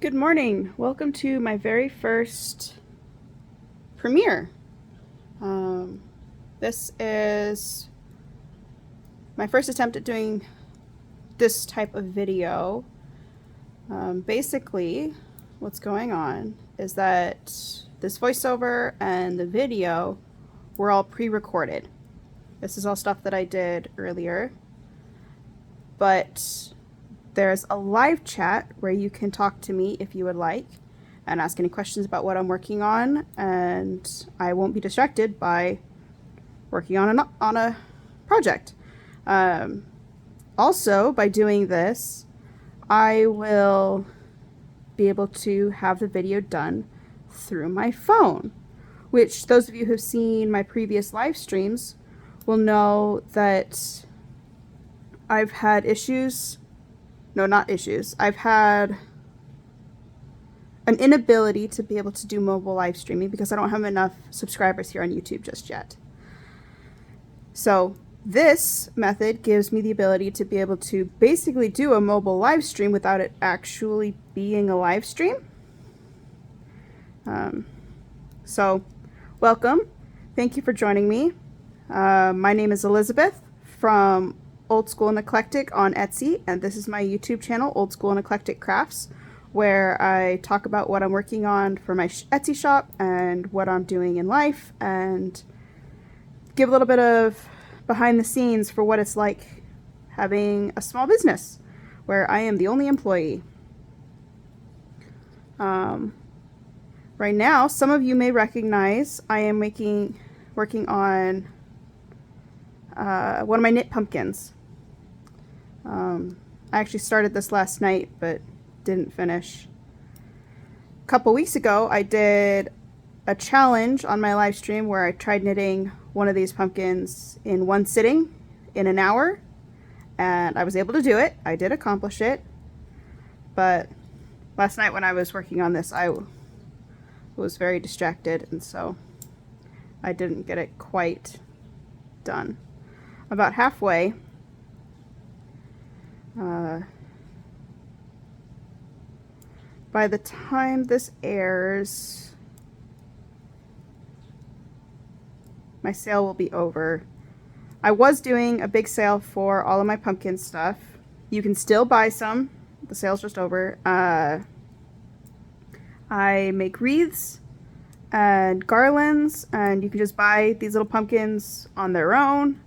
Good morning. Welcome to my very first premiere. This is my first attempt at doing this type of video. Basically, what's going on is that this voiceover and the video were all pre-recorded. This is all stuff that I did earlier, but there's a live chat where you can talk to me if you would like and ask any questions about what I'm working on, and I won't be distracted by working on a project. Also, by doing this, I will be able to have the video done through my phone, which those of you who've seen my previous live streams will know that I've had issues. No, not issues. I've had an inability to be able to do mobile live streaming because I don't have enough subscribers here on YouTube just yet. So this method gives me the ability to be able to basically do a mobile live stream without it actually being a live stream. So welcome. Thank you for joining me. My name is Elizabeth from Old School and Eclectic on Etsy, and this is my YouTube channel, Old School and Eclectic Crafts, where I talk about what I'm working on for my Etsy shop and what I'm doing in life, and give a little bit of behind the scenes for what it's like having a small business where I am the only employee. Right now, some of you may recognize I am working on one of my knit pumpkins. I actually started this last night, but didn't finish. A couple weeks ago, I did a challenge on my live stream where I tried knitting one of these pumpkins in one sitting in an hour, and I was able to do it. I did accomplish it, but last night when I was working on this, I was very distracted, and so I didn't get it quite done. About halfway. By the time this airs, my sale will be over. I was doing a big sale for all of my pumpkin stuff. You can still buy some. The sale's just over. I make wreaths and garlands, and you can just buy these little pumpkins on their own.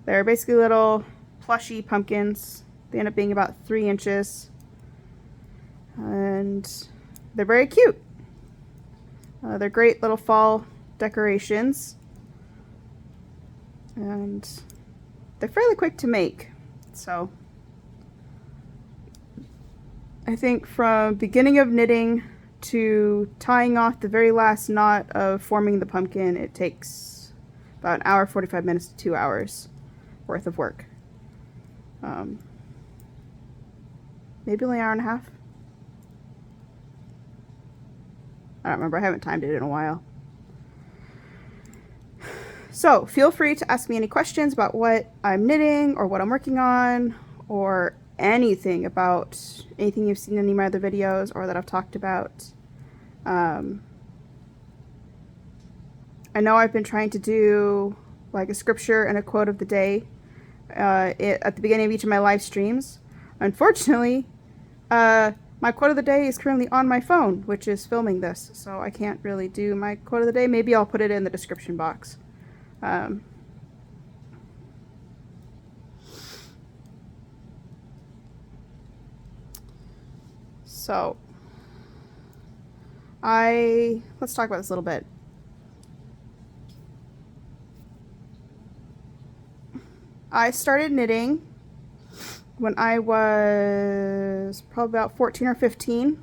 They're basically little plushy pumpkins. They end up being about 3 inches. And they're very cute. They're great little fall decorations. And they're fairly quick to make. So I think from beginning of knitting to tying off the very last knot of forming the pumpkin, it takes about an hour, 45 minutes to 2 hours worth of work. Maybe only an hour and a half. I don't remember. I haven't timed it in a while. So feel free to ask me any questions about what I'm knitting or what I'm working on, or anything about anything you've seen in any of my other videos or that I've talked about. I know I've been trying to do like a scripture and a quote of the day at the beginning of each of my live streams. Unfortunately, my quote of the day is currently on my phone, which is filming this, so I can't really do my quote of the day. Maybe I'll put it in the description box. So, let's talk about this a little bit. I started knitting when I was probably about 14 or 15.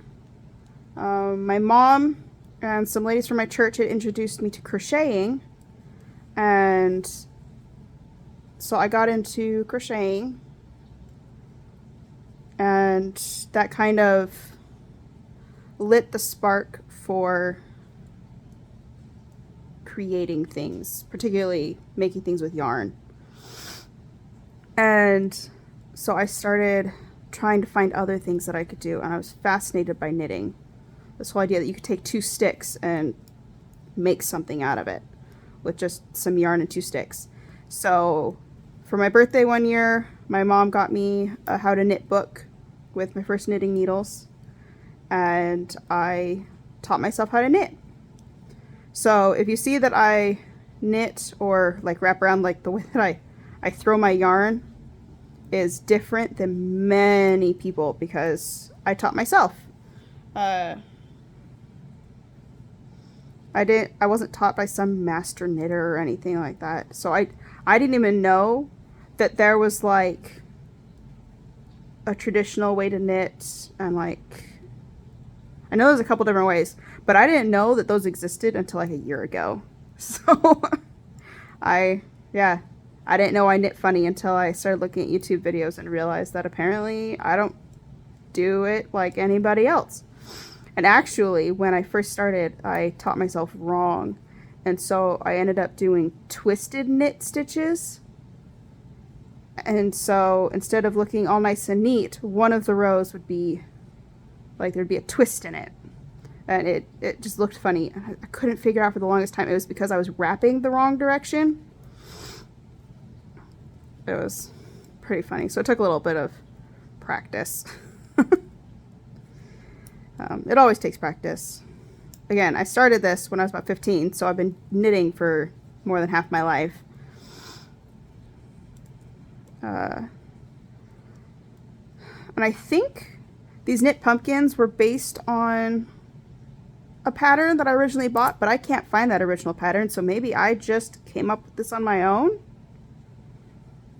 My mom and some ladies from my church had introduced me to crocheting, and so I got into crocheting, and that kind of lit the spark for creating things, particularly making things with yarn. And so I started trying to find other things that I could do, and I was fascinated by knitting. This whole idea that you could take 2 sticks and make something out of it with just some yarn and 2 sticks. So for my birthday one year, my mom got me a how to knit book with my first knitting needles, and I taught myself how to knit. So if you see that I knit or like wrap around, like the way that I throw my yarn is different than many people because I taught myself. I wasn't taught by some master knitter or anything like that. So I didn't even know that there was like a traditional way to knit, and like I know there's a couple different ways, but I didn't know that those existed until like a year ago. So I didn't know I knit funny until I started looking at YouTube videos and realized that apparently I don't do it like anybody else. And actually, when I first started, I taught myself wrong. And so I ended up doing twisted knit stitches. And so instead of looking all nice and neat, one of the rows would be like there'd be a twist in it. And it just looked funny. I couldn't figure out for the longest time it was because I was wrapping the wrong direction. It was pretty funny. So it took a little bit of practice. It always takes practice. Again, I started this when I was about 15, so I've been knitting for more than half my life. And I think these knit pumpkins were based on a pattern that I originally bought, but I can't find that original pattern, so maybe I just came up with this on my own.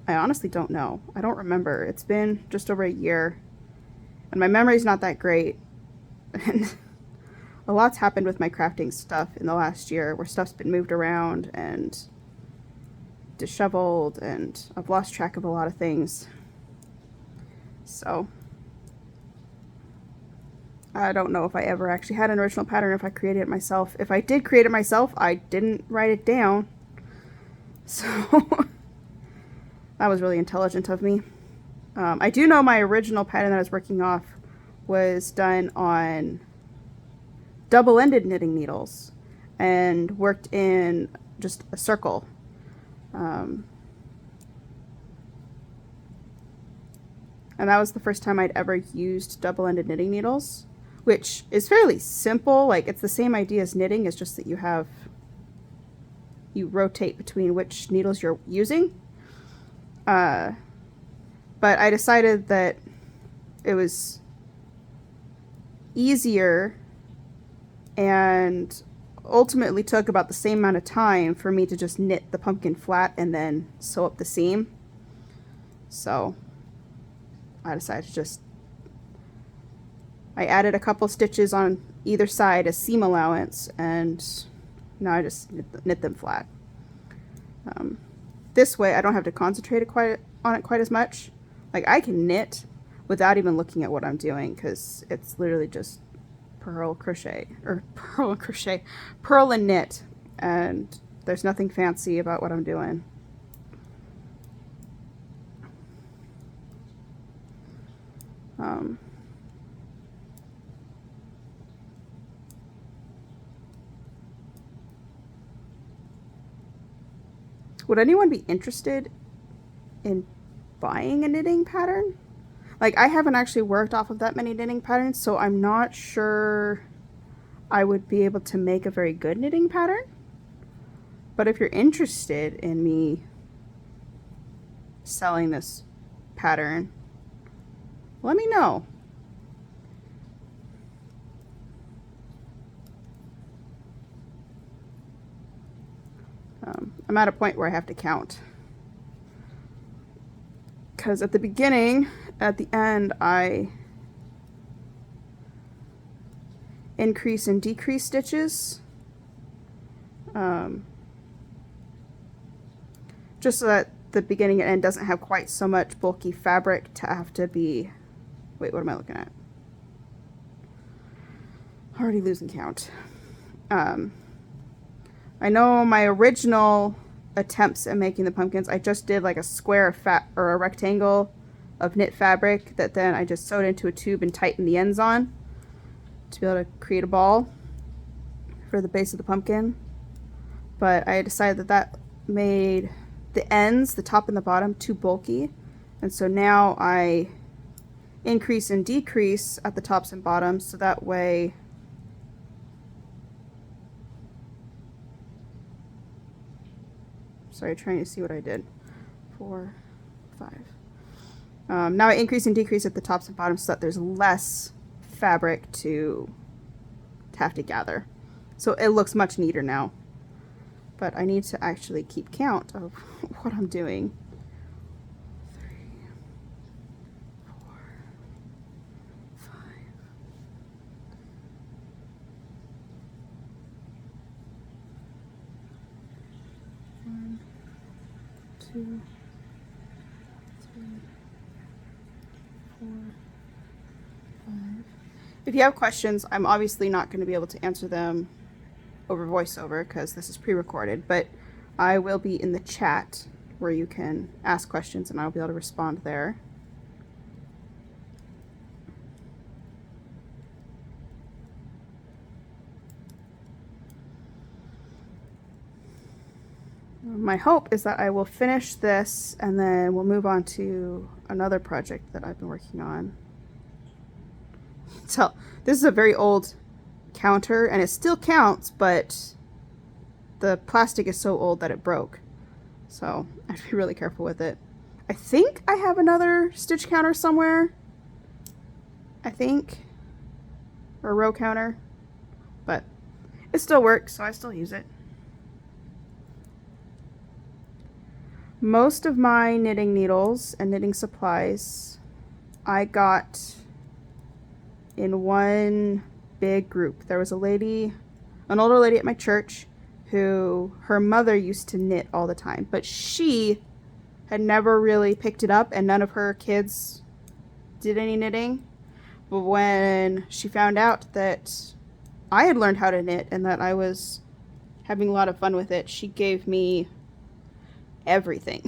I honestly don't know. I don't remember. It's been just over a year, and my memory's not that great. And a lot's happened with my crafting stuff in the last year, where stuff's been moved around and disheveled, and I've lost track of a lot of things. So I don't know if I ever actually had an original pattern, if I created it myself. If I did create it myself, I didn't write it down. So that was really intelligent of me. I do know my original pattern that I was working off was done on double-ended knitting needles and worked in just a circle. And that was the first time I'd ever used double-ended knitting needles, which is fairly simple. Like, it's the same idea as knitting, it's just that you rotate between which needles you're using. But I decided that it was easier and ultimately took about the same amount of time for me to just knit the pumpkin flat and then sew up the seam. So I decided to I added a couple stitches on either side as seam allowance, and now I just knit them flat. This way I don't have to concentrate on it quite as much. Like, I can knit without even looking at what I'm doing, because it's literally just purl and knit, and there's nothing fancy about what I'm doing. Would anyone be interested in buying a knitting pattern? Like, I haven't actually worked off of that many knitting patterns, so I'm not sure I would be able to make a very good knitting pattern. But if you're interested in me selling this pattern, let me know. I'm at a point where I have to count, because at the beginning, at the end, I increase and decrease stitches, just so that the beginning and end doesn't have quite so much bulky fabric to have to be, wait, what am I looking at? Already losing count. I know my original attempts at making the pumpkins, I just did like a square or a rectangle of knit fabric that then I just sewed into a tube and tightened the ends on to be able to create a ball for the base of the pumpkin. But I decided that that made the ends, the top and the bottom, too bulky. And so now I increase and decrease at the tops and bottoms so that way sorry, trying to see what I did. 4, 5. Now I increase and decrease at the tops and bottoms so that there's less fabric to have to gather. So it looks much neater now. But I need to actually keep count of what I'm doing. 3, 4, 5. 1, 2, 3, 4, 5. If you have questions, I'm obviously not going to be able to answer them over voiceover because this is pre-recorded, but I will be in the chat where you can ask questions and I'll be able to respond there. My hope is that I will finish this and then we'll move on to another project that I've been working on. So this is a very old counter and it still counts, but the plastic is so old that it broke. So I have to be really careful with it. I think I have another stitch counter somewhere. I think. Or a row counter. But it still works, so I still use it. Most of my knitting needles and knitting supplies I got in one big group. There was a lady, an older lady at my church who her mother used to knit all the time, but she had never really picked it up and none of her kids did any knitting. But when she found out that I had learned how to knit and that I was having a lot of fun with it, she gave me everything.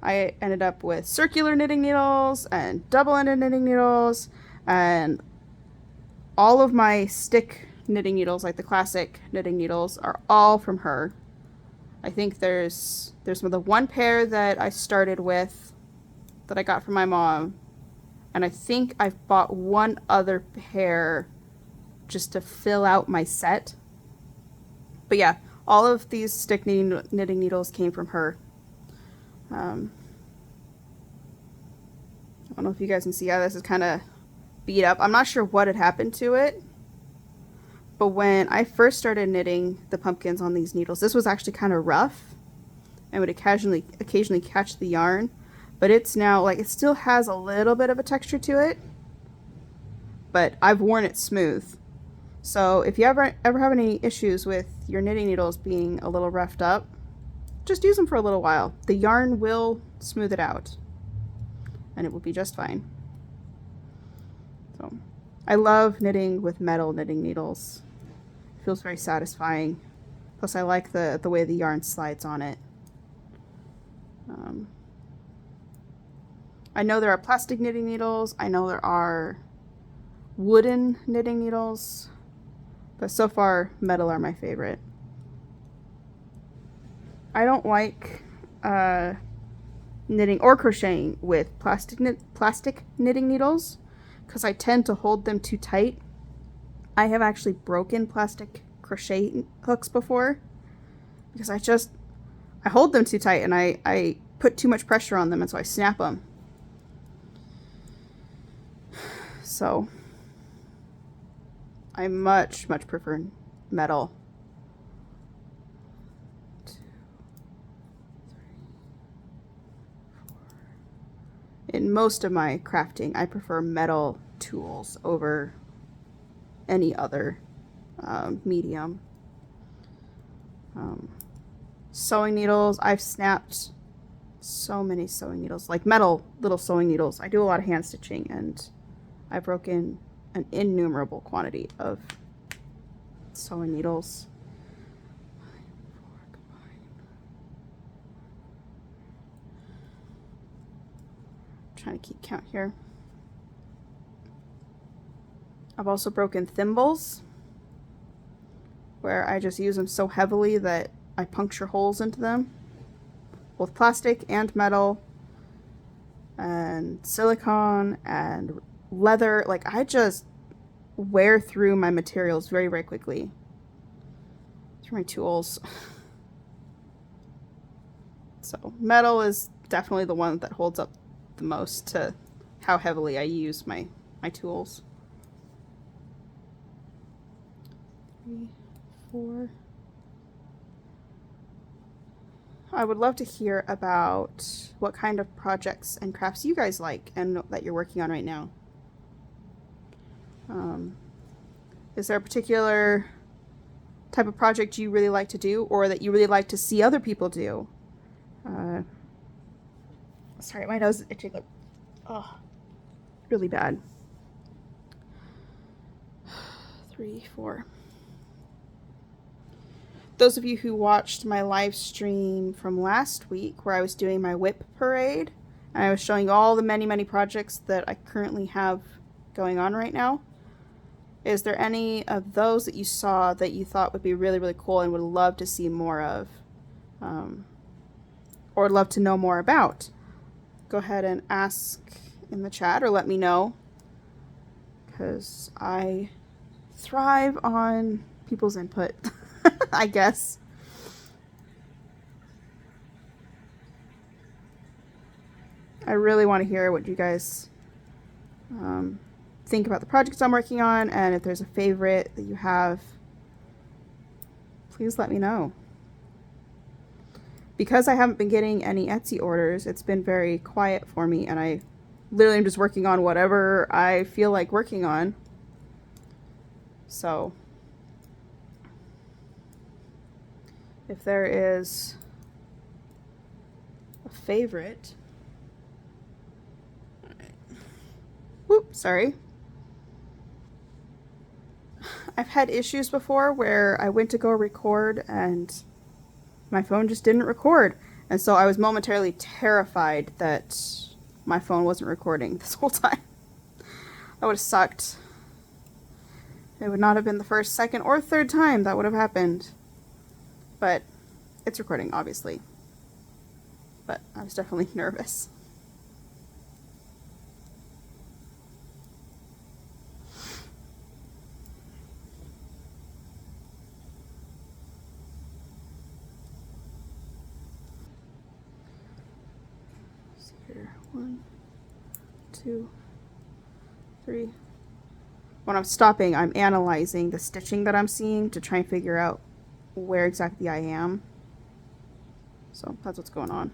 I ended up with circular knitting needles and double-ended knitting needles, and all of my stick knitting needles, like the classic knitting needles, are all from her. I think there's the one pair that I started with that I got from my mom, and I think I've bought one other pair just to fill out my set. But yeah, all of these stick knitting needles came from her. I don't know if you guys can see how this is kind of beat up. I'm not sure what had happened to it, but when I first started knitting the pumpkins on these needles, this was actually kind of rough and would occasionally catch the yarn, but it's now, like, it still has a little bit of a texture to it, but I've worn it smooth. So if you ever have any issues with your knitting needles being a little roughed up, just use them for a little while. The yarn will smooth it out and it will be just fine. So I love knitting with metal knitting needles. It feels very satisfying. Plus I like the way the yarn slides on it. I know there are plastic knitting needles. I know there are wooden knitting needles. But so far, metal are my favorite. I don't like knitting or crocheting with plastic knitting needles because I tend to hold them too tight. I have actually broken plastic crochet hooks before because I hold them too tight and I put too much pressure on them, and so I snap them. So I much prefer metal. 2, 3, 4. In most of my crafting, I prefer metal tools over any other medium. Sewing needles, I've snapped so many sewing needles, like metal little sewing needles. I do a lot of hand stitching and I've broken an innumerable quantity of sewing needles. trying to keep count here. I've also broken thimbles, where I just use them so heavily that I puncture holes into them. Both plastic and metal, and silicone and leather. Like, I just wear through my materials very, very quickly. Through my tools. So metal is definitely the one that holds up the most to how heavily I use my tools. 3, 4. I would love to hear about what kind of projects and crafts you guys like and that you're working on right now. Is there a particular type of project you really like to do, or that you really like to see other people do? Sorry, my nose is itching like, oh, really bad. 3, 4. Those of you who watched my live stream from last week where I was doing my whip parade and I was showing all the many, many projects that I currently have going on right now, is there any of those that you saw that you thought would be really, really cool and would love to see more of, or love to know more about? Go ahead and ask in the chat or let me know, because I thrive on people's input, I guess. I really want to hear what you guys think about the projects I'm working on, and if there's a favorite that you have, please let me know. Because I haven't been getting any Etsy orders, it's been very quiet for me, and I literally am just working on whatever I feel like working on. So if there is a favorite, whoop, sorry. I've had issues before where I went to go record and my phone just didn't record. And so I was momentarily terrified that my phone wasn't recording this whole time. That would have sucked. It would not have been the first, second, or third time that would have happened. But it's recording, obviously. But I was definitely nervous. Here, 1, 2, 3. When I'm stopping, I'm analyzing the stitching that I'm seeing to try and figure out where exactly I am. So that's what's going on.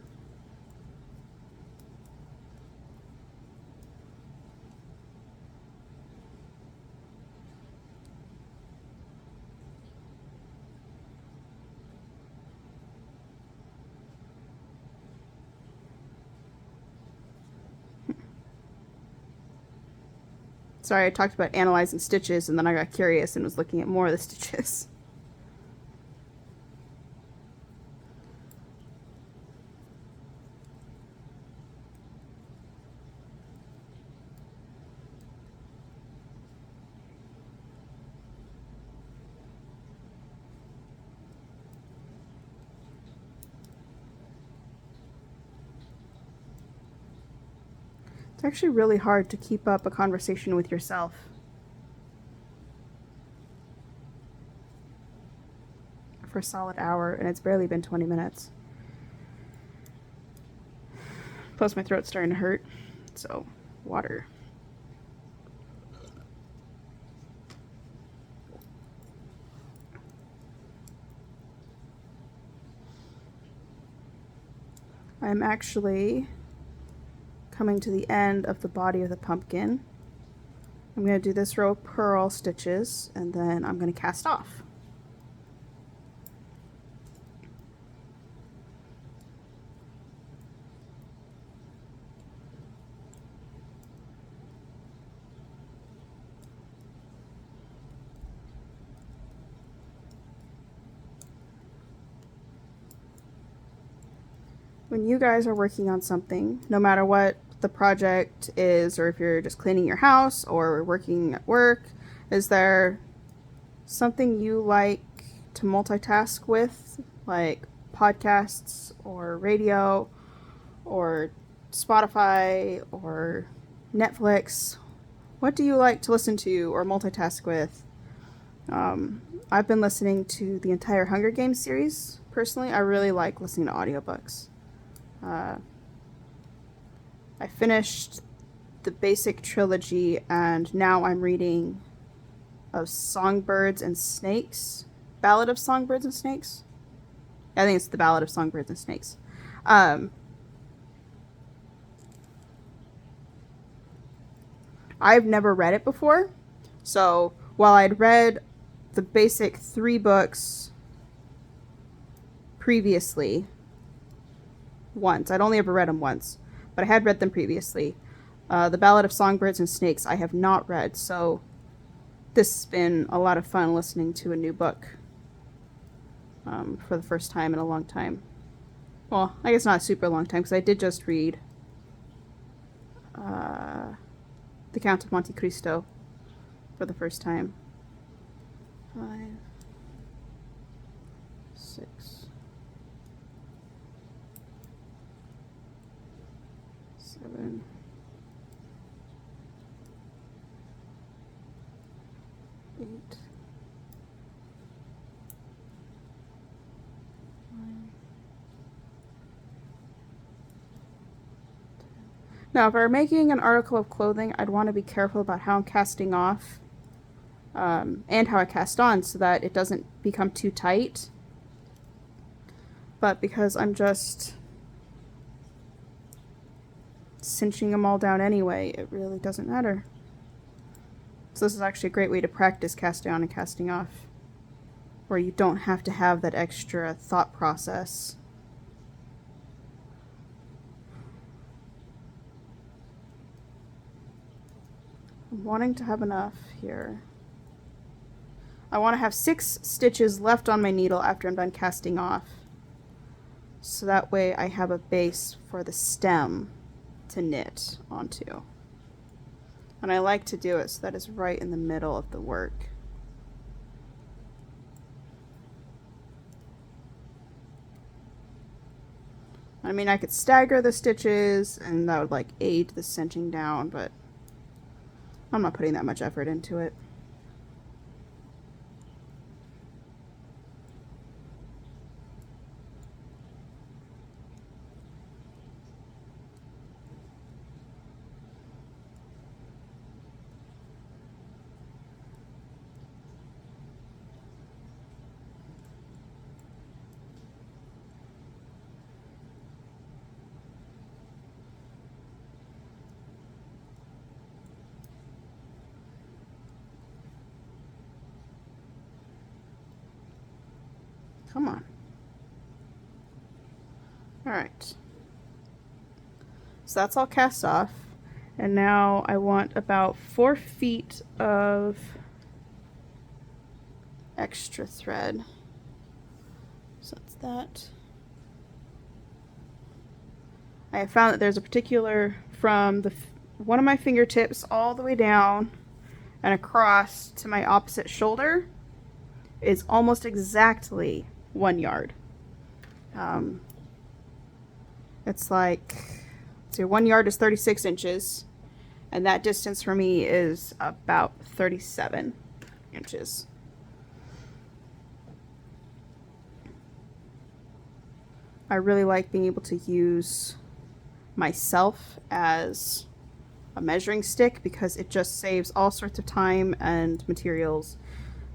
Sorry, I talked about analyzing stitches and then I got curious and was looking at more of the stitches. It's actually really hard to keep up a conversation with yourself. For a solid hour, and it's barely been 20 minutes. Plus my throat's starting to hurt, so water. I'm actually coming to the end of the body of the pumpkin. I'm going to do this row of purl stitches, and then I'm going to cast off. When you guys are working on something, no matter what the project is, or if you're just cleaning your house or working at work, is there something you like to multitask with, like podcasts or radio or Spotify or Netflix? What do you like to listen to or multitask with? I've been listening to the entire Hunger Games series. Personally, I really like listening to audiobooks. I finished the basic trilogy, and now I'm reading of Songbirds and Snakes. Ballad of Songbirds and Snakes? I think it's the Ballad of Songbirds and Snakes. I've never read it before, so while I'd read the basic 3 books previously once, I'd only ever read them once, but I had read them previously. The Ballad of Songbirds and Snakes I have not read, so this has been a lot of fun listening to a new book for the first time in a long time. Well, I guess not a super long time, because I did just read The Count of Monte Cristo for the first time. 5, 6, 7, 8, 9. Now, if I were making an article of clothing, I'd want to be careful about how I'm casting off and how I cast on so that it doesn't become too tight. But because I'm just cinching them all down anyway, it really doesn't matter. So this is actually a great way to practice casting on and casting off, where you don't have to have that extra thought process. I'm wanting to have enough here. I want to have 6 stitches left on my needle after I'm done casting off, so that way I have a base for the stem to knit onto. And I like to do it so that it's right in the middle of the work. I mean, I could stagger the stitches and that would like aid the cinching down, but I'm not putting that much effort into it. Come on. Alright. So that's all cast off. And now I want about 4 feet of extra thread. So that's that. I have found that there's a particular, from one of my fingertips all the way down and across to my opposite shoulder is almost exactly 1 yard. It's like, so 1 yard is 36 inches, and that distance for me is about 37 inches. I really like being able to use myself as a measuring stick because it just saves all sorts of time and materials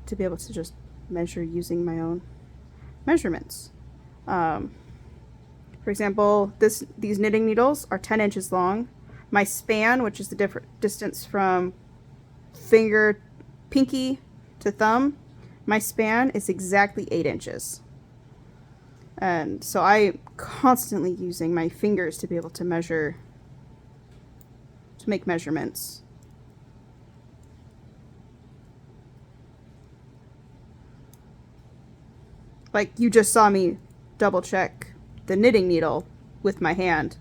to be able to just measure using my own measurements. For example, these knitting needles are 10 inches long. My span, which is the different distance from pinky to thumb, my span is exactly 8 inches. And so I'm constantly using my fingers to be able to measure, to make measurements. Like you just saw me double check the knitting needle with my hand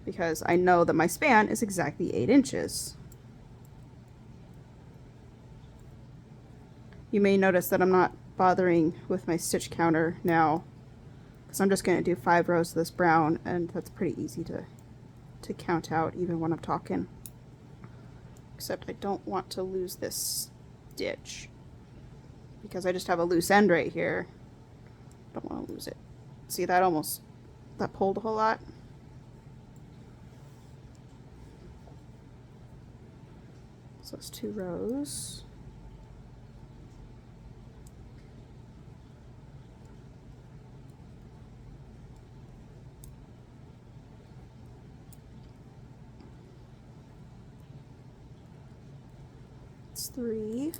because I know that my span is exactly 8 inches. You may notice that I'm not bothering with my stitch counter now, because I'm just going to do 5 rows of this brown, and that's pretty easy to count out even when I'm talking. Except I don't want to lose this stitch, because I just have a loose end right here. Don't want to lose it. See, that pulled a whole lot. So it's 2 rows. It's 3.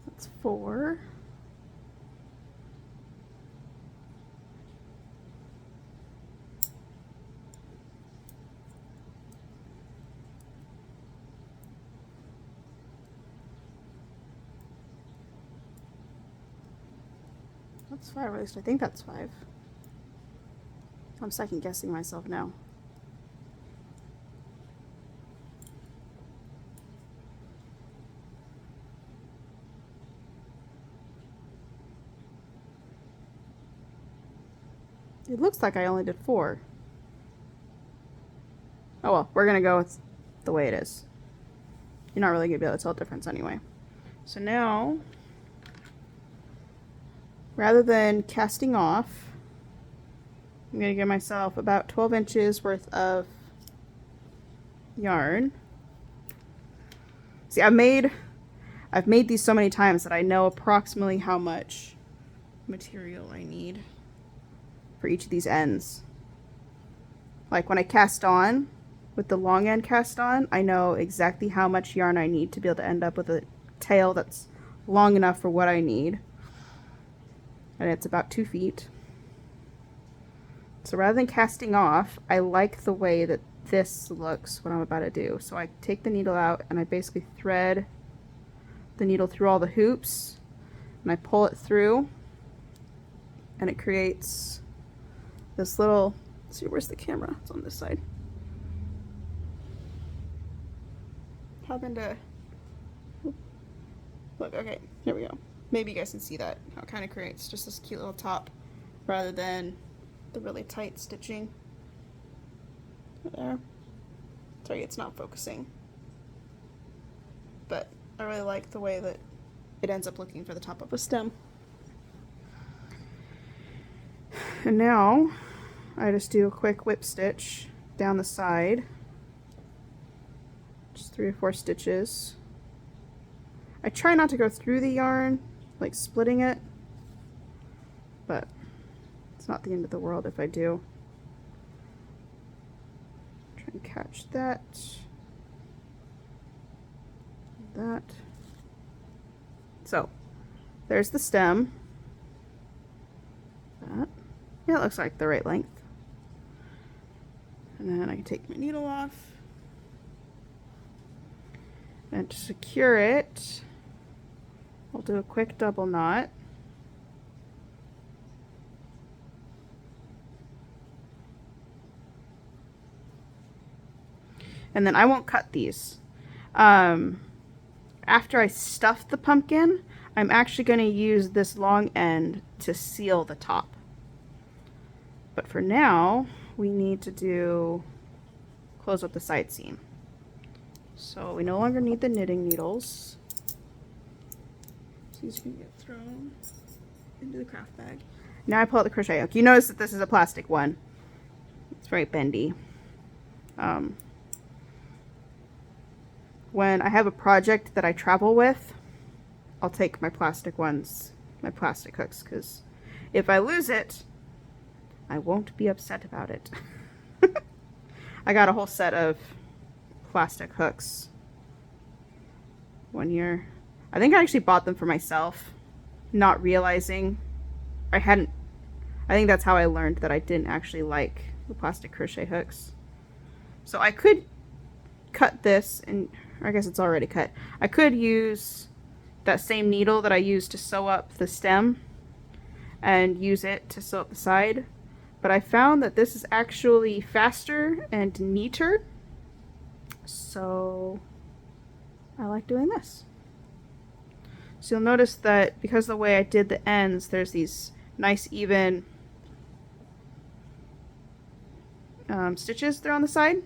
That's 4. That's 5, or at least I think that's 5. I'm second guessing myself now. It looks like I only did 4. Oh well, we're gonna go with the way it is. You're not really gonna be able to tell the difference anyway. So now, rather than casting off, I'm gonna give myself about 12 inches worth of yarn. See, I've made these so many times that I know approximately how much material I need for each of these ends. Like when I cast on, with the long end cast on, I know exactly how much yarn I need to be able to end up with a tail that's long enough for what I need. And it's about 2 feet. So rather than casting off, I like the way that this looks what I'm about to do. So I take the needle out and I basically thread the needle through all the hoops and I pull it through and it creates this little, let's see, where's the camera? It's on this side. Happened to look, okay, here we go. Maybe you guys can see that, how it kind of creates just this cute little top rather than the really tight stitching. There. Sorry, it's not focusing. But I really like the way that it ends up looking for the top of a stem. And now I just do a quick whip stitch down the side. Just 3 or 4 stitches. I try not to go through the yarn, like splitting it, but it's not the end of the world if I do. Try and catch that. That. So, there's the stem. That. Yeah, it looks like the right length. And then I can take my needle off. And to secure it, I'll do a quick double knot. And then I won't cut these. After I stuff the pumpkin, I'm actually going to use this long end to seal the top. But for now, we need to close up the side seam. So we no longer need the knitting needles. So these can get thrown into the craft bag. Now I pull out the crochet hook. You notice that this is a plastic one. It's very bendy. When I have a project that I travel with, I'll take my plastic ones, my plastic hooks, because if I lose it, I won't be upset about it. I got a whole set of plastic hooks one year. I think I actually bought them for myself, not realizing I I think that's how I learned that I didn't actually like the plastic crochet hooks. So I could cut this, and I guess it's already cut. I could use that same needle that I used to sew up the stem and use it to sew up the side. But I found that this is actually faster and neater. So I like doing this. So you'll notice that because of the way I did the ends, there's these nice even stitches there on the side.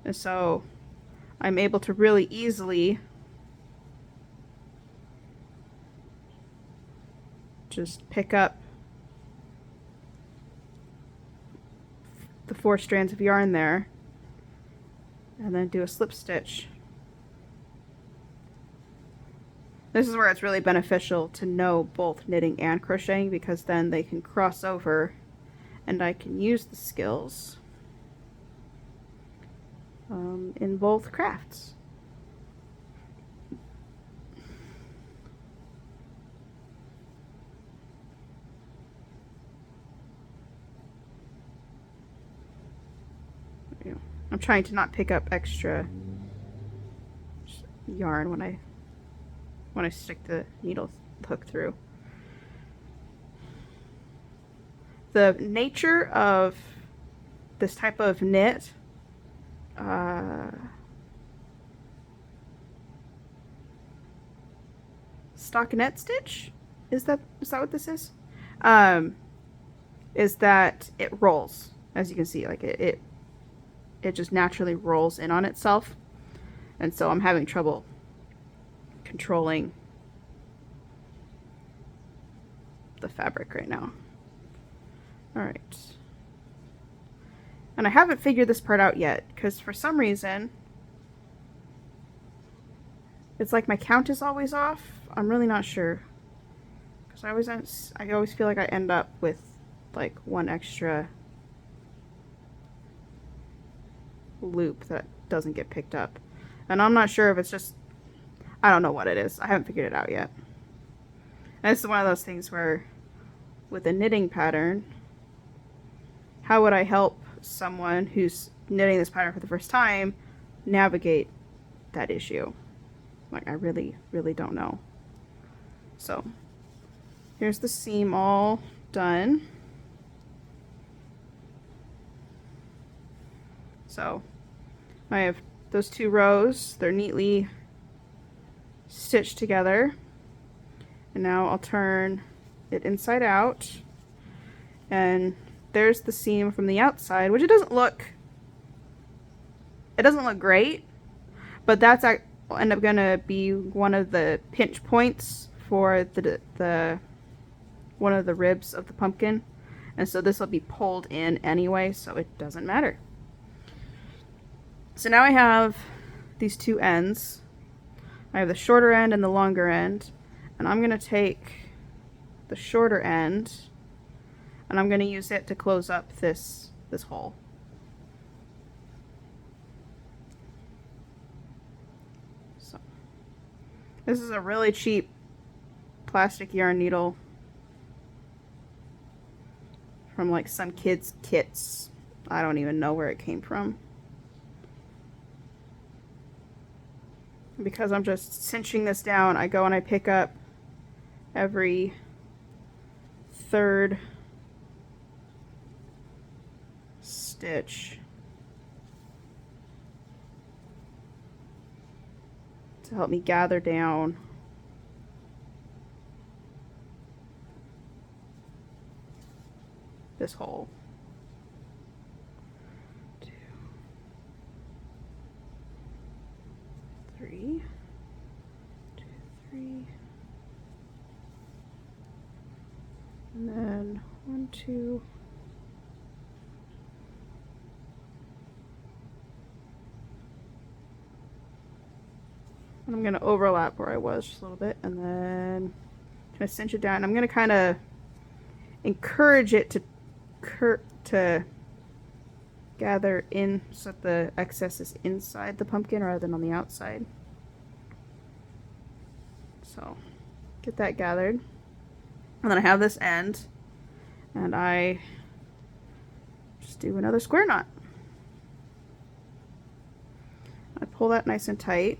And so I'm able to really easily just pick up the 4 strands of yarn there and then do a slip stitch. This is where it's really beneficial to know both knitting and crocheting, because then they can cross over and I can use the skills in both crafts. I'm trying to not pick up extra yarn when I stick the needle hook through. The nature of this type of knit, stockinette stitch, is that what this is? Is that it rolls, as you can see, like it just naturally rolls in on itself, and so I'm having trouble controlling the fabric right now. All right, and I haven't figured this part out yet, because for some reason it's like my count is always off. I'm really not sure, because I always feel like I end up with like one extra loop that doesn't get picked up, and I'm not sure if it's just, I don't know what it is. I haven't figured it out yet. And this is one of those things where with a knitting pattern, how would I help someone who's knitting this pattern for the first time navigate that issue? Like, I really don't know. So here's the seam all done. So I have those 2 rows, they're neatly stitched together, and now I'll turn it inside out, and there's the seam from the outside, which it doesn't look great, but that's will end up gonna be one of the pinch points for the one of the ribs of the pumpkin, and so this will be pulled in anyway, so it doesn't matter. So now I have these 2 ends. I have the shorter end and the longer end, and I'm going to take the shorter end and I'm going to use it to close up this hole. So this is a really cheap plastic yarn needle from like some kids' kits. I don't even know where it came from. Because I'm just cinching this down, I go and I pick up every 3rd stitch to help me gather down this hole. 2, 3, 2, 3, and then 1, 2, and I'm going to overlap where I was just a little bit, and then kind of cinch it down. I'm going to kind of encourage it to gather in so that the excess is inside the pumpkin rather than on the outside. So get that gathered, and then I have this end, And I just do another square knot. I pull that nice and tight.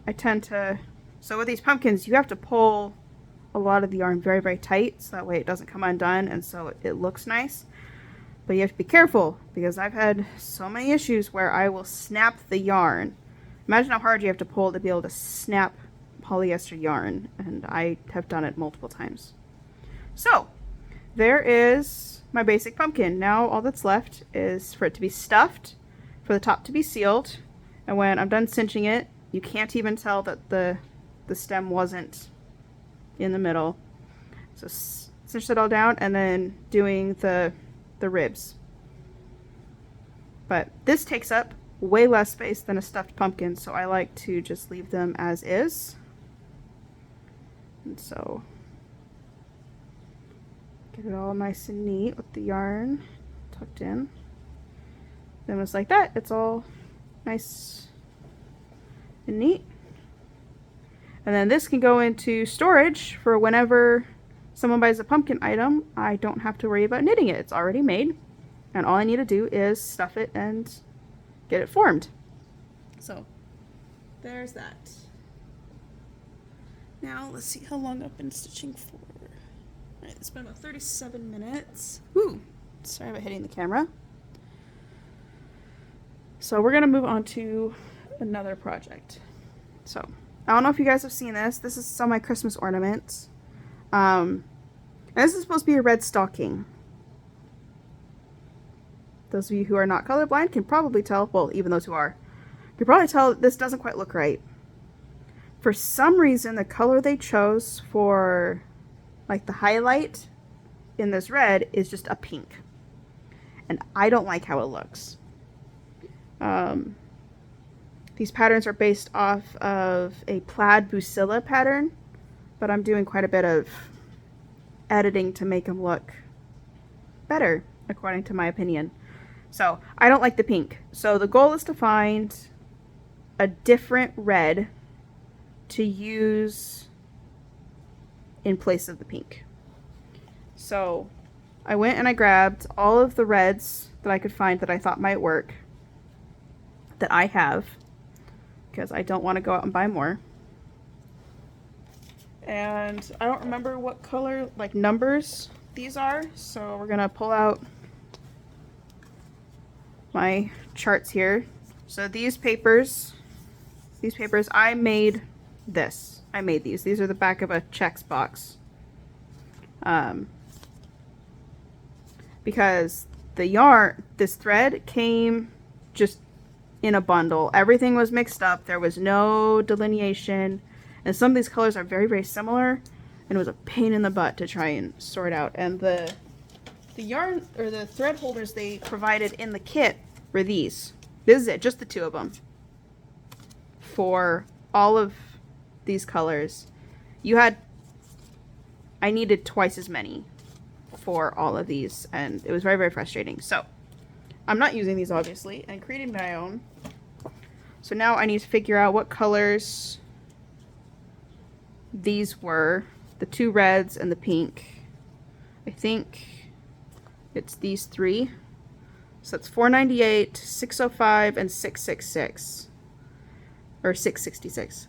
I tend to, so with these pumpkins, you have to pull a lot of the yarn very, very tight, so that way it doesn't come undone, and so it looks nice. But you have to be careful, because I've had so many issues where I will snap the yarn. Imagine how hard you have to pull to be able to snap polyester yarn, and I have done it multiple times. So, there is my basic pumpkin. Now all that's left is for it to be stuffed, for the top to be sealed, and when I'm done cinching it, you can't even tell that the stem wasn't in the middle. So cinch it all down and then doing the ribs. But this takes up way less space than a stuffed pumpkin, so I like to just leave them as is. And so get it all nice and neat with the yarn tucked in. Then it's like that, it's all nice and neat. And then this can go into storage for whenever someone buys a pumpkin item. I don't have to worry about knitting it. It's already made. And all I need to do is stuff it and get it formed. So there's that. Now let's see how long I've been stitching for. Alright, it's been about 37 minutes. Ooh, sorry about hitting the camera. So we're gonna move on to another project. So I don't know if you guys have seen this. This is some of my Christmas ornaments. And this is supposed to be a red stocking. Those of you who are not colorblind can probably tell, well, even those who are, can probably tell this doesn't quite look right. For some reason, the color they chose for like the highlight in this red is just a pink. And I don't like how it looks. These patterns are based off of a plaid Busilla pattern, but I'm doing quite a bit of editing to make them look better, according to my opinion. So I don't like the pink. So the goal is to find a different red to use in place of the pink. So I went and I grabbed all of the reds that I could find that I thought might work, that I have, because I don't want to go out and buy more. And I don't remember what color, like numbers these are, so we're gonna pull out my charts here. So these papers, I made this. I made these. These are the back of a Chex box. Because the yarn, this thread came just in a bundle. Everything was mixed up. There was no delineation. And some of these colors are very, very similar. And it was a pain in the butt to try and sort out. And the yarn, or the thread holders they provided in the kit were these. This is it, just the two of them. For all of these colors. I needed twice as many for all of these. And it was very, very frustrating. So I'm not using these, obviously, and creating my own. So now I need to figure out what colors these were. The two reds and the pink. I think it's these three. So that's 498, 605, and 666. Or 666.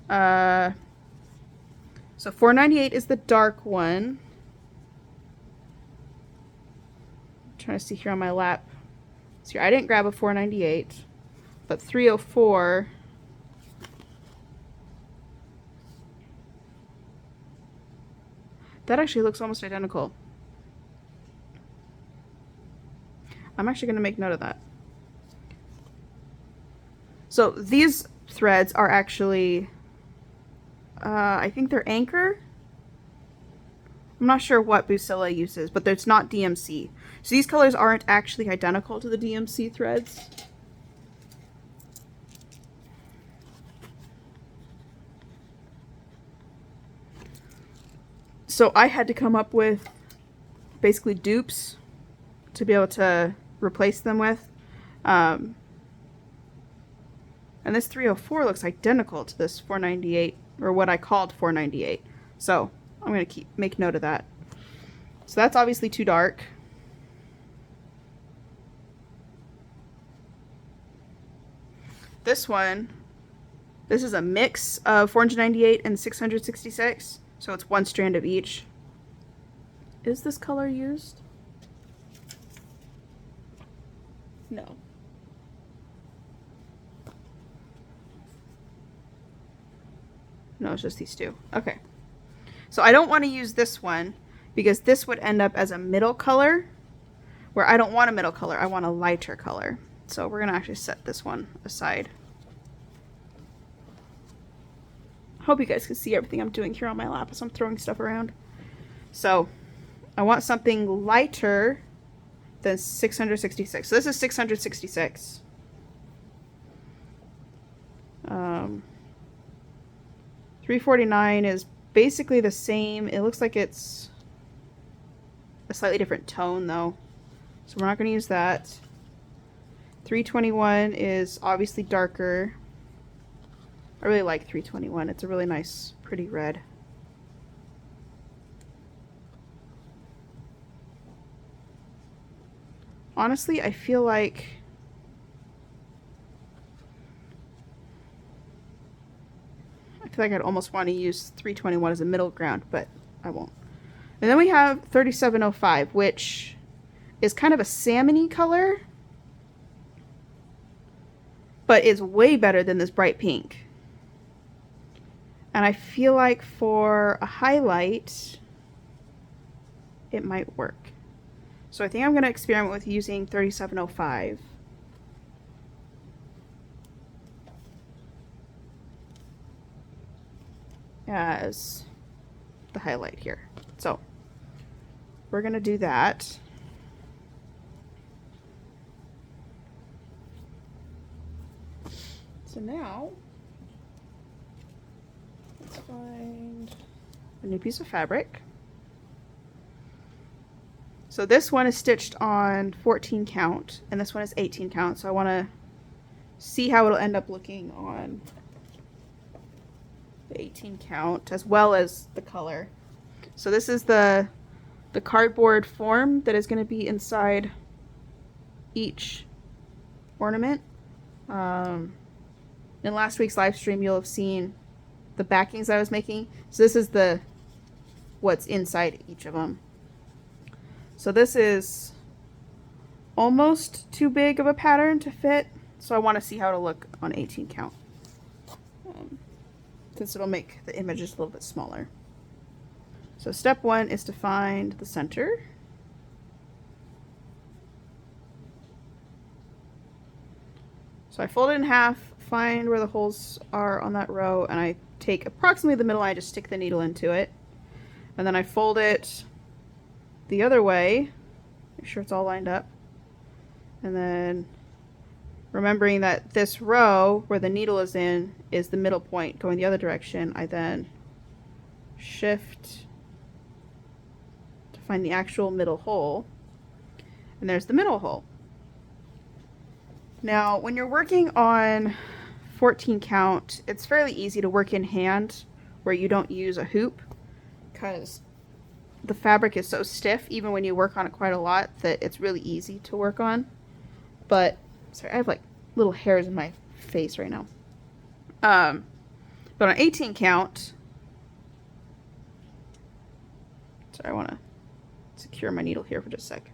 So 498 is the dark one. I'm trying to see here on my lap. So I didn't grab a 498, but 304. That actually looks almost identical. I'm actually going to make note of that. So these threads are actually, I think they're Anchor. I'm not sure what Busilla uses, but it's not DMC. So these colors aren't actually identical to the DMC threads. So I had to come up with basically dupes to be able to replace them with. And this 304 looks identical to this 498 or what I called 498. So I'm going to make note of that. So that's obviously too dark. This one, this is a mix of 498 and 666. So it's one strand of each. Is this color used? No. No, it's just these two. Okay. So I don't want to use this one because this would end up as a middle color where I don't want a middle color. I want a lighter color. So we're going to actually set this one aside. I hope you guys can see everything I'm doing here on my lap as I'm throwing stuff around. So I want something lighter than 666. So this is 666. 349 is basically the same. It looks like it's a slightly different tone though. So we're not going to use that. 321 is obviously darker. I really like 321. It's a really nice, pretty red. Honestly, I feel like I'd almost want to use 321 as a middle ground, but I won't. And then we have 3705, which is kind of a salmon-y color, but is way better than this bright pink. And I feel like for a highlight, it might work. So I think I'm going to experiment with using 3705. As the highlight here. So we're going to do that. So now let's find a new piece of fabric. So this one is stitched on 14 count and this one is 18 count. So I want to see how it'll end up looking on the 18 count as well as the color. So this is the cardboard form that is going to be inside each ornament. In last week's live stream you'll have seen the backings I was making. So this is what's inside each of them. So this is almost too big of a pattern to fit, so I want to see how it'll look on 18 count. Since it'll make the images a little bit smaller. So step one is to find the center. So I fold it in half, find where the holes are on that row, and I take approximately the middle line, just stick the needle into it. And then I fold it the other way, make sure it's all lined up. And then remembering that this row where the needle is in is the middle point going the other direction, I then shift to find the actual middle hole. And there's the middle hole. Now, when you're working on 14 count, it's fairly easy to work in hand where you don't use a hoop because the fabric is so stiff, even when you work on it quite a lot, that it's really easy to work on. But, sorry, I have like little hairs in my face right now. But on 18 count, sorry, I want to secure my needle here for just a sec.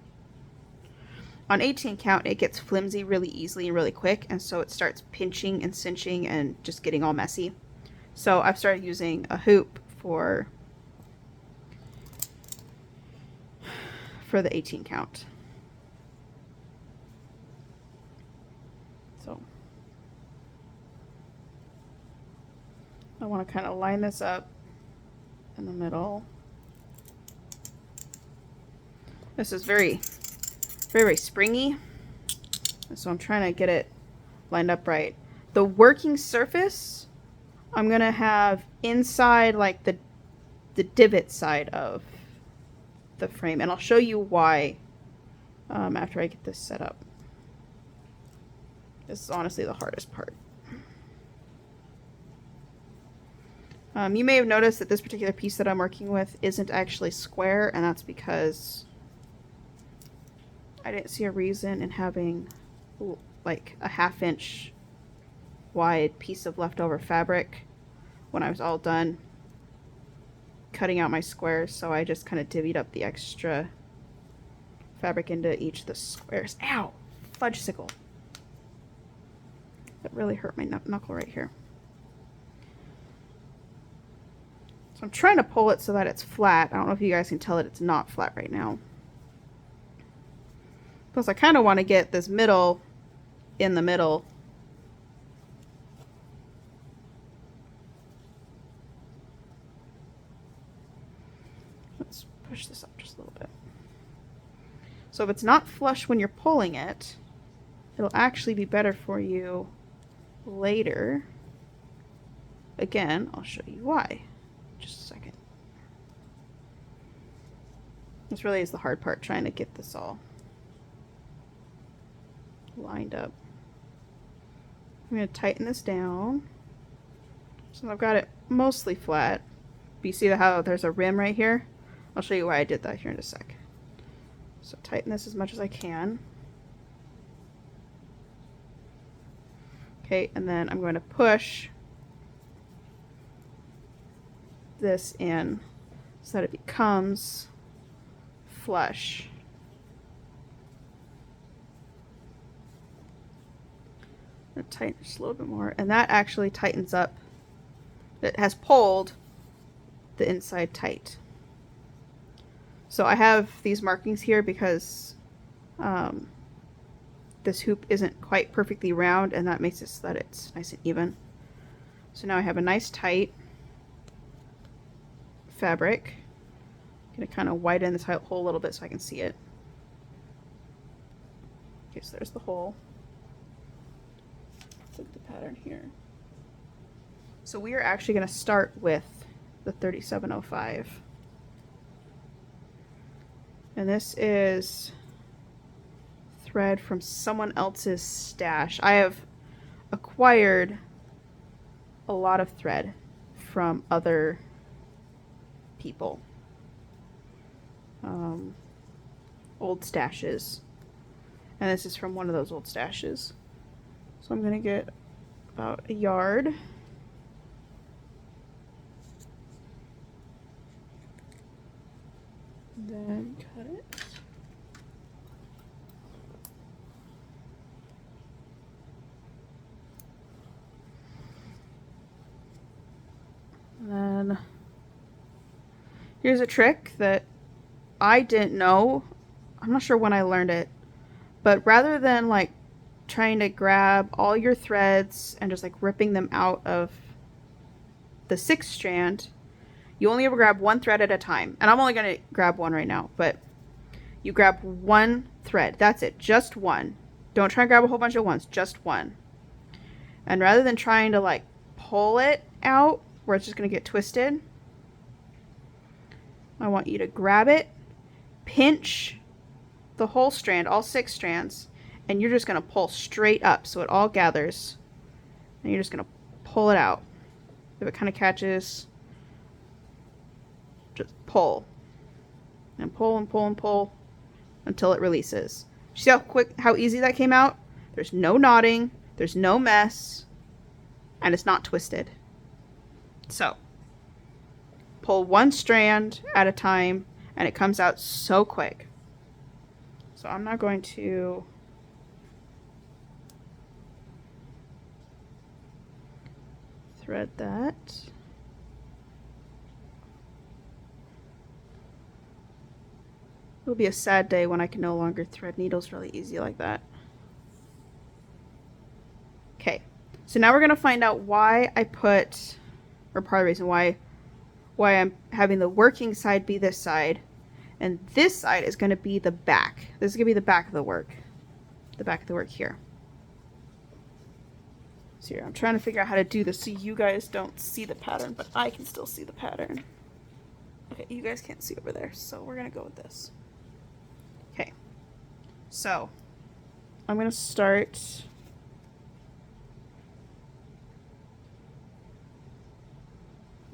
On 18 count, it gets flimsy really easily and really quick, and so it starts pinching and cinching and just getting all messy. So I've started using a hoop for the 18 count. So I want to kind of line this up in the middle. This is very, very springy, so I'm trying to get it lined up right. The working surface I'm gonna have inside like the divot side of the frame, and I'll show you why after I get this set up. This is honestly the hardest part. You may have noticed that this particular piece that I'm working with isn't actually square, and that's because I didn't see a reason in having like a 1/2 inch wide piece of leftover fabric when I was all done cutting out my squares, so I just kind of divvied up the extra fabric into each of the squares. Ow! Fudgesicle. That really hurt my knuckle right here. So I'm trying to pull it so that it's flat. I don't know if you guys can tell that it's not flat right now. Plus I kind of want to get this middle in the middle. Let's push this up just a little bit. So if it's not flush when you're pulling it, it'll actually be better for you later. Again, I'll show you why. Just a second. This really is the hard part, trying to get this all lined up. I'm going to tighten this down. So I've got it mostly flat. But you see how there's a rim right here? I'll show you why I did that here in a sec. So tighten this as much as I can. Okay, and then I'm going to push this in so that it becomes flush. I'm going to tighten just a little bit more, and that actually tightens up. It has pulled the inside tight. So I have these markings here because this hoop isn't quite perfectly round, and that makes it so that it's nice and even. So now I have a nice tight fabric. I'm going to kind of widen this hole a little bit so I can see it. Okay, so there's the hole. Look at the pattern here. So we are actually going to start with the 3705. And this is thread from someone else's stash. I have acquired a lot of thread from other people. Old stashes. And this is from one of those old stashes. So I'm going to get about a yard. Then cut it. And then here's a trick that I didn't know. I'm not sure when I learned it, but rather than like trying to grab all your threads and just like ripping them out of the 6th strand, you only ever grab one thread at a time. And I'm only going to grab one right now, but you grab one thread. That's it. Just one. Don't try and grab a whole bunch at once. Just one. And rather than trying to like pull it out where it's just going to get twisted, I want you to grab it, pinch the whole strand, all 6 strands, and you're just going to pull straight up so it all gathers. And you're just going to pull it out. If it kind of catches, just pull. And pull and pull and pull until it releases. See how easy that came out? There's no knotting, there's no mess, and it's not twisted. So, pull one strand at a time, and it comes out so quick. So I'm not going to thread that. It'll be a sad day when I can no longer thread needles really easy like that. Okay, so now we're going to find out why I put, or part of the reason why I'm having the working side be this side, and this side is going to be the back. This is going to be the back of the work. The back of the work here. So here, I'm trying to figure out how to do this so you guys don't see the pattern, but I can still see the pattern. Okay, you guys can't see over there, so we're going to go with this. Okay, so I'm going to start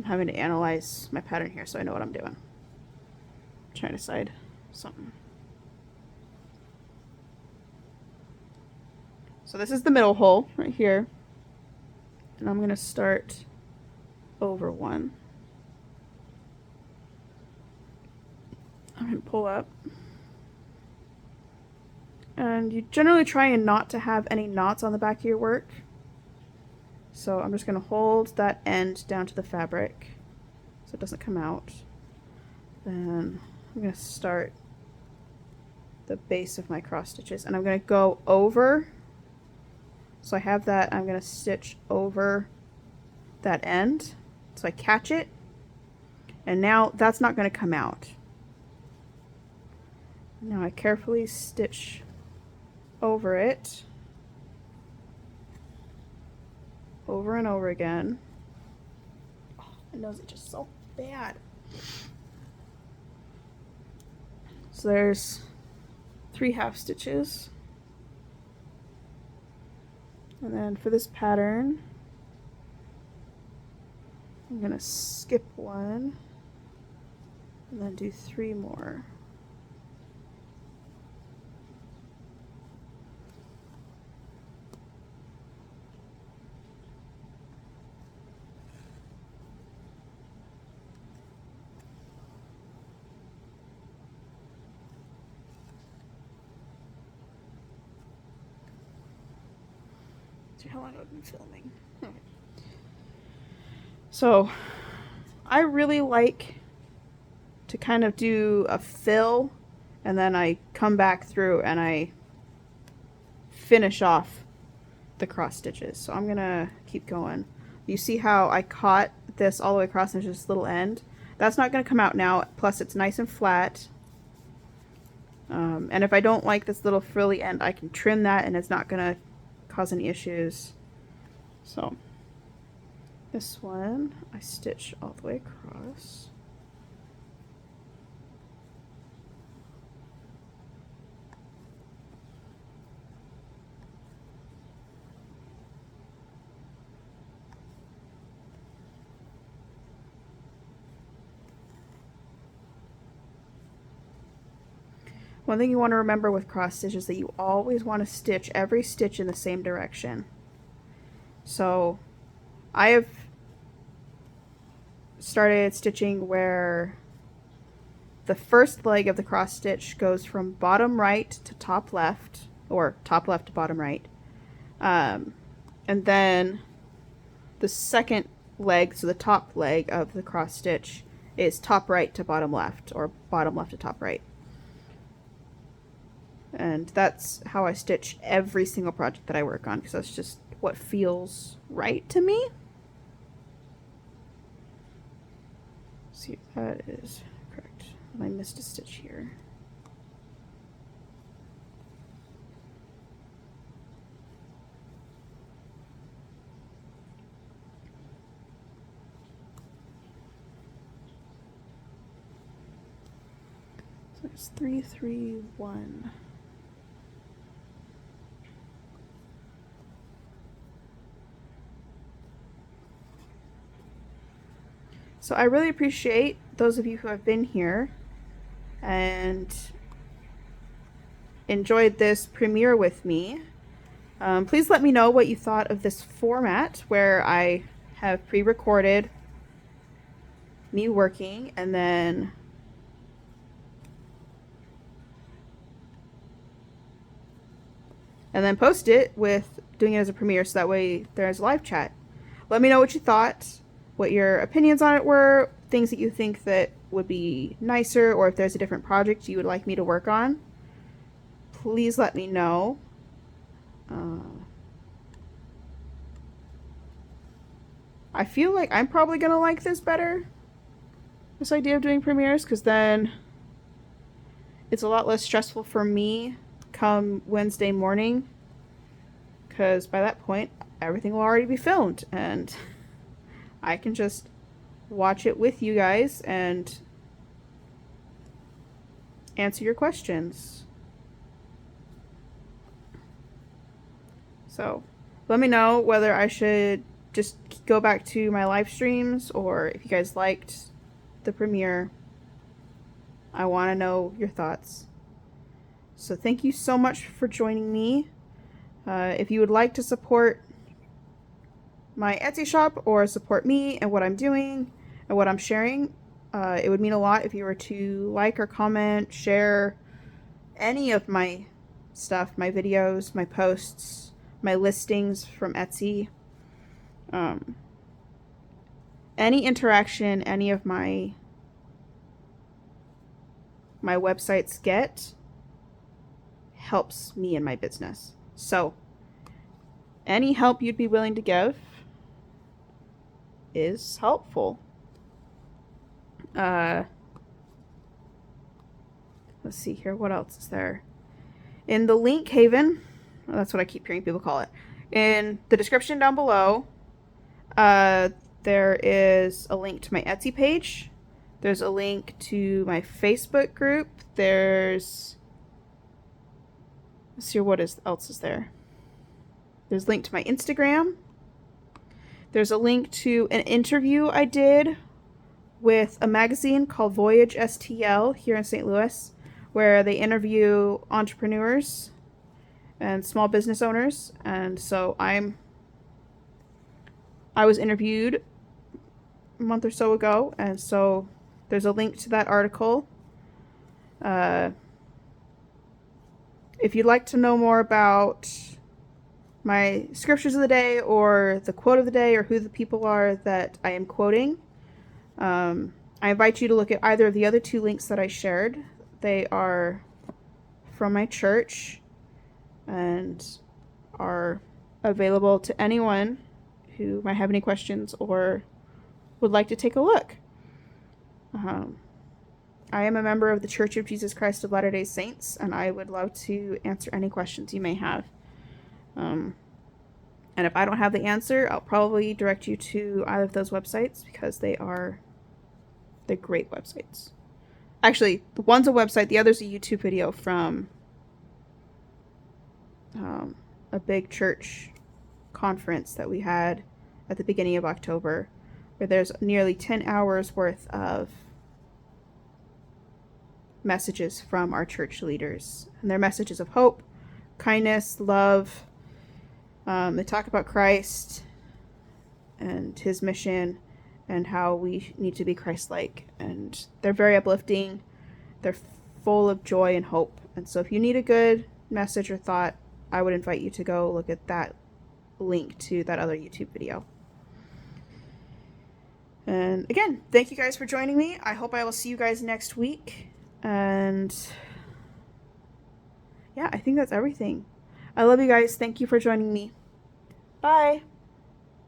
having to analyze my pattern here so I know what I'm doing. I'm trying to decide something. So this is the middle hole right here. And I'm going to start over one. I'm going to pull up. And you generally try and not to have any knots on the back of your work. So I'm just going to hold that end down to the fabric so it doesn't come out. Then I'm going to start the base of my cross stitches, and I'm going to go over. So I have that, I'm going to stitch over that end. So I catch it, and now that's not going to come out. Now I carefully stitch over it, over and over again. Oh, my nose is just so bad. So there's 3 half stitches. And then for this pattern, I'm going to skip one and then do 3 more. See how long I've been filming. Okay. So I really like to kind of do a fill, and then I come back through and I finish off the cross stitches. So I'm gonna keep going. You see how I caught this all the way across and there's this little end? That's not gonna come out now, plus it's nice and flat. And if I don't like this little frilly end, I can trim that and it's not gonna cause any issues. So this one I stitch all the way across. One thing you want to remember with cross stitch is that you always want to stitch every stitch in the same direction. So I have started stitching where the first leg of the cross stitch goes from bottom right to top left, or top left to bottom right. And then the second leg, so the top leg of the cross stitch, is top right to bottom left, or bottom left to top right. And that's how I stitch every single project that I work on, because that's just what feels right to me. Let's see if that is correct. I missed a stitch here. So it's 3, 3, 1. So I really appreciate those of you who have been here and enjoyed this premiere with me. Please let me know what you thought of this format where I have pre-recorded me working and then post it with doing it as a premiere, so that way there's a live chat. Let me know what you thought, what your opinions on it were, things that you think that would be nicer, or if there's a different project you would like me to work on. Please let me know. I feel like I'm probably gonna like this better, this idea of doing premieres, because then it's a lot less stressful for me come Wednesday morning, because by that point everything will already be filmed and I can just watch it with you guys and answer your questions. So let me know whether I should just go back to my live streams, or if you guys liked the premiere, I want to know your thoughts. So thank you so much for joining me. If you would like to support my Etsy shop or support me and what I'm doing and what I'm sharing, it would mean a lot if you were to like or comment, share any of my stuff, my videos, my posts, my listings from Etsy. Any interaction any of my websites get helps me in my business. So any help you'd be willing to give is helpful. Let's see here. What else is there? In the link haven, that's what I keep hearing people call it. In the description down below, there is a link to my Etsy page. There's a link to my Facebook group. Let's see what else is there. There's a link to my Instagram. There's a link to an interview I did with a magazine called Voyage STL here in St. Louis, where they interview entrepreneurs and small business owners. And so I was interviewed a month or so ago, and so there's a link to that article. If you'd like to know more about my scriptures of the day or the quote of the day or who the people are that I am quoting, I invite you to look at either of the other two links that I shared. They are from my church and are available to anyone who might have any questions or would like to take a look. I am a member of the Church of Jesus Christ of Latter-day Saints, and I would love to answer any questions you may have. And if I don't have the answer, I'll probably direct you to either of those websites because they're great websites. Actually, one's a website, the other's a YouTube video from a big church conference that we had at the beginning of October, where there's nearly 10 hours worth of messages from our church leaders. And they're messages of hope, kindness, love. They talk about Christ and his mission and how we need to be Christ-like. And they're very uplifting. They're full of joy and hope. And so if you need a good message or thought, I would invite you to go look at that link to that other YouTube video. And again, thank you guys for joining me. I hope I will see you guys next week. And yeah, I think that's everything. I love you guys. Thank you for joining me. Bye.